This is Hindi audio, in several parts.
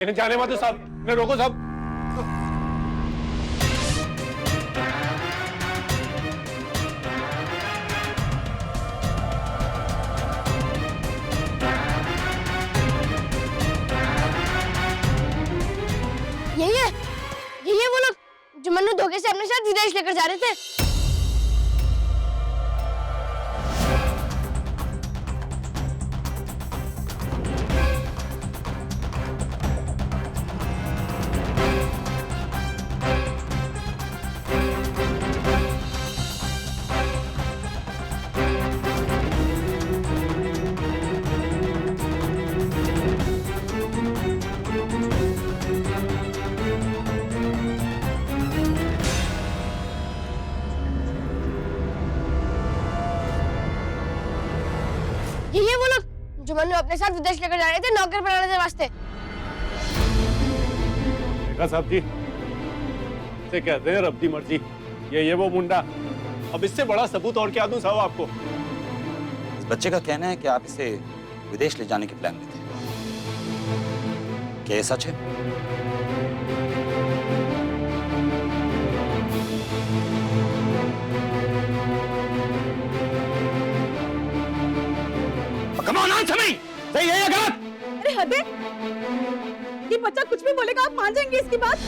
इन्हें जाने मत दो साहब, इन्हें रोको साहब। यही है वो लोग जो मन्नू धोखे से अपने साथ विदेश लेकर जा रहे थे। यही है वो लोग जो मन्नू अपने साथ विदेश लेकर जा रहे थे नौकर बनाने के वास्ते। देखा साहब जी, इसे कहते हैं रब दी मर्जी। ये वो मुंडा, अब इससे बड़ा सबूत और क्या दूं साहब आपको। इस बच्चे का कहना है कि आप इसे विदेश ले जाने के प्लान में थे। क्या ये सच है? Come on, answer me! सही है या गलत? अरे हद है, ये बच्चा कुछ भी बोलेगा आप मान जाएंगे इसकी बात?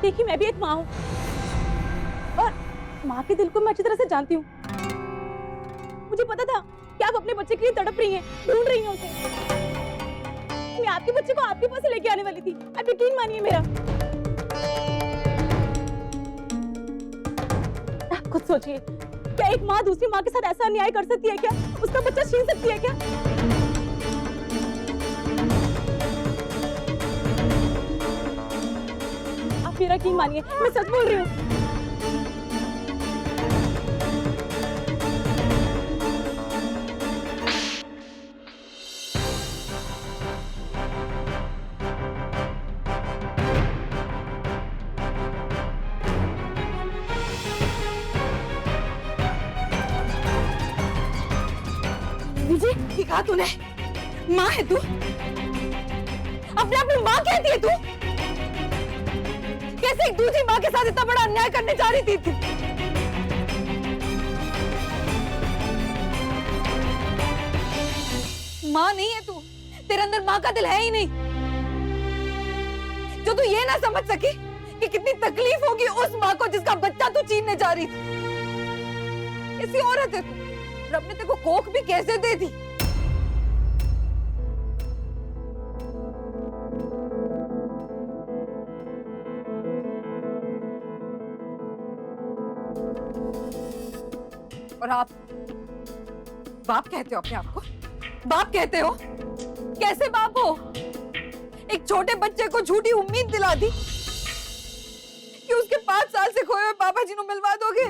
देखिए मैं भी एक माँ हूँ और माँ के दिल को मैं अच्छी तरह से जानती हूँ। मुझे पता था कि आप अपने बच्चे के लिए तड़प रही हैं, ढूंढ रही हैं उसे। मैं आपके बच्चे को आपके पास लेके आने वाली थी, आप यकीन मानिए मेरा। आप खुद सोचिए, क्या एक माँ दूसरी माँ के साथ ऐसा अन्याय कर सकती है क्या? उसका बच्चा छीन सकती है क्या? आप मेरा यकीन मानिए, मैं सच बोल रही हूँ। विजय, कहा तूने? माँ है तू? अपने आप में माँ कहती है तू? कैसे एक दूसरी माँ के साथ इतना बड़ा अन्याय करने जा रही थी तू? माँ नहीं है तू, तेरे अंदर माँ का दिल है ही नहीं, जो तू ये ना समझ सकी कि कितनी तकलीफ होगी उस माँ को जिसका बच्चा तू छीनने जा रही थी। ऐसी औरत है तू, रब ने तेरे को कोख भी कैसे दे दी? और आप बाप कहते हो अपने आप को? बाप कहते हो? कैसे बाप हो? एक छोटे बच्चे को झूठी उम्मीद दिला दी कि उसके 5 साल से खोए हुए पापा जी को मिलवा दोगे।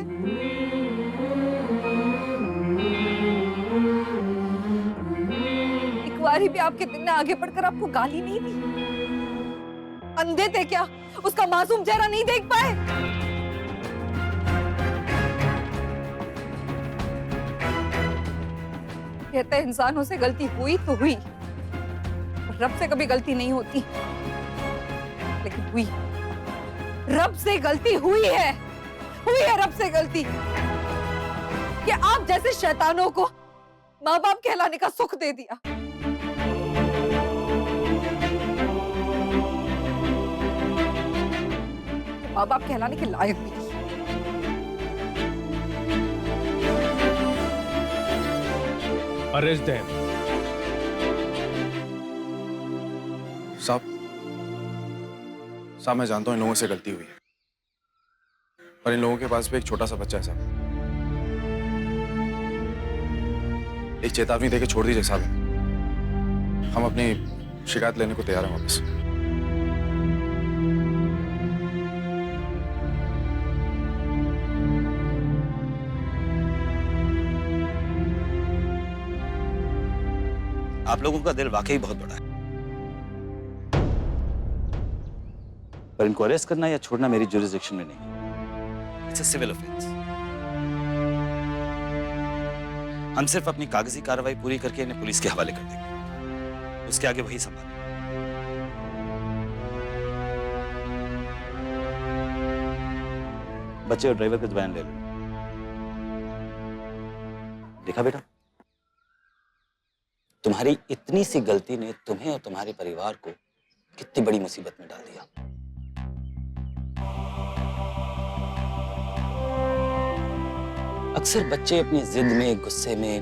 एक बारी भी आपके दिल ने आगे बढ़कर आपको गाली नहीं दी? अंधे थे क्या? उसका मासूम चेहरा नहीं देख पाए? कहते हैं इंसानों से गलती हुई तो हुई, रब से कभी गलती नहीं होती, लेकिन हुई। रब से गलती हुई है रब से गलती कि आप जैसे शैतानों को माँ बाप कहलाने का सुख दे दिया। माँ बाप कहलाने के लायक भी नहीं। Arrest them. साहब मैं जानता हूँ इन लोगों से गलती हुई है, पर इन लोगों के पास भी एक छोटा सा बच्चा है साहब। एक चेतावनी देके छोड़ दीजिए साहब, हम अपनी शिकायत लेने को तैयार हैं वापस। आप लोगों का दिल वाकई बहुत बड़ा है, पर इनको अरेस्ट करना या छोड़ना मेरी जुरिसडिक्शन में नहीं। It's a civil offence. हम सिर्फ अपनी कागजी कार्रवाई पूरी करके इन्हें पुलिस के हवाले कर देंगे, उसके आगे वही संभालेंगे। बच्चे और ड्राइवर का बयान ले लो। देखा बेटा, तुम्हारी इतनी सी गलती ने तुम्हें और तुम्हारे परिवार को कितनी बड़ी मुसीबत में डाल दिया। अक्सर बच्चे अपनी जिद में, गुस्से में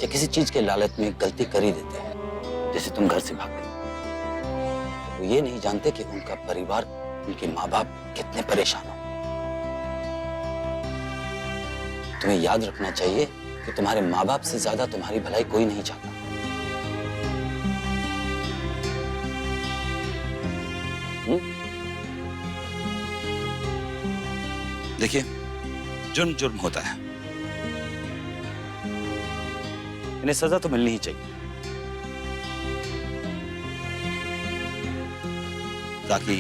या किसी चीज के लालच में गलती कर ही देते हैं, जैसे तुम घर से भाग गए। वो ये नहीं जानते कि उनका परिवार, उनके माँ बाप कितने परेशान हो। तुम्हें याद रखना चाहिए कि तुम्हारे माँ बाप से ज्यादा तुम्हारी भलाई कोई नहीं चाहता। देखिए, जुर्म जुर्म होता है, इन्हें सजा तो मिलनी ही चाहिए, ताकि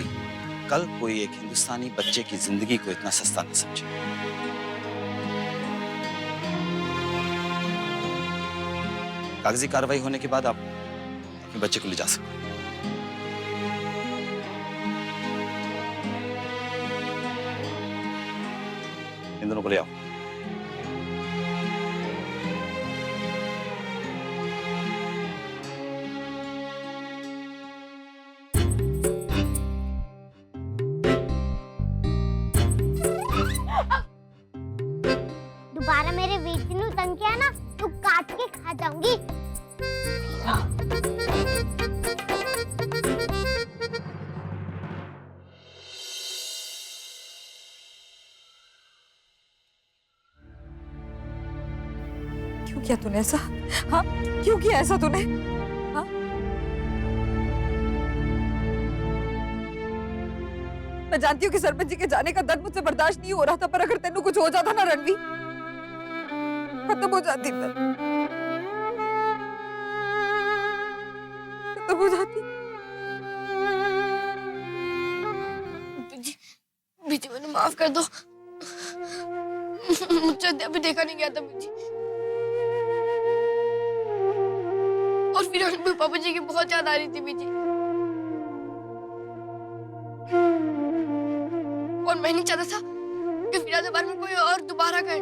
कल कोई एक हिंदुस्तानी बच्चे की जिंदगी को इतना सस्ता न समझे। कागजी कार्रवाई होने के बाद आप अपने बच्चे को ले जा सकते हैं। इन दोनों को ले आओ। दोबारा मेरे वीर जी ने तंग किया ना तो काट के खा जाऊंगी। क्यों किया तूने ऐसा? हाँ, क्यों किया ऐसा तूने? हाँ? मैं जानती हूँ कि सरपंच जी के जाने का दर्द मुझसे बर्दाश्त नहीं हो रहा था, पर अगर तेनू कुछ हो जाता ना रणवीर, खत्म हो जाती मैं, खत्म हो जाती। बीजी मैंने माफ कर दो, मुझसे अभी देखा नहीं गया था बीजी। और फिर अभी पापा जी की बहुत याद आ रही थी बीजी, और मैं नहीं चाहता था कि वीरा के बारे में कोई और दोबारा कहे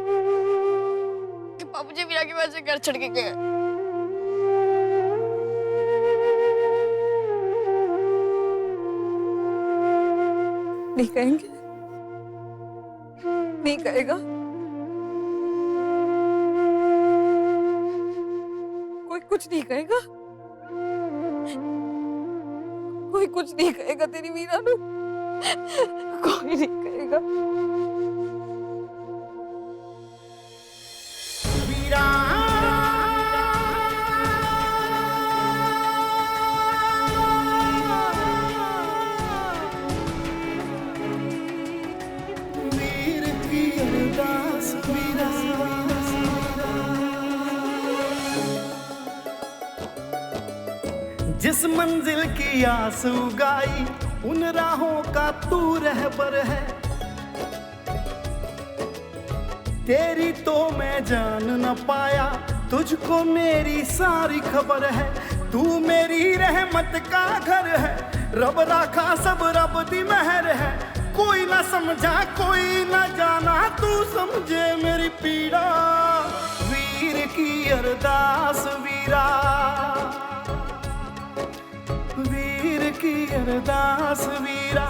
कि पापा जी वीरा की वजह से घर छोड़ के गए। नहीं कहेंगे, नहीं कहेगा, कोई कुछ नहीं कहेगा, कोई कुछ नहीं कहेगा तेरी वीरा नू, कोई नहीं कहेगा। वीरा वीर की अरदास वीरा, जिस मंजिल की आस उगाई उन राहों का तू रहबर है। तेरी तो मैं जान न पाया, तुझको मेरी सारी खबर है। तू मेरी रहमत का घर है, रब राखा सब रब दी मेहर है। कोई ना समझा कोई ना जाना, तू समझे मेरी पीड़ा। वीर की अरदास वीरा, वीर की अरदास वीरा।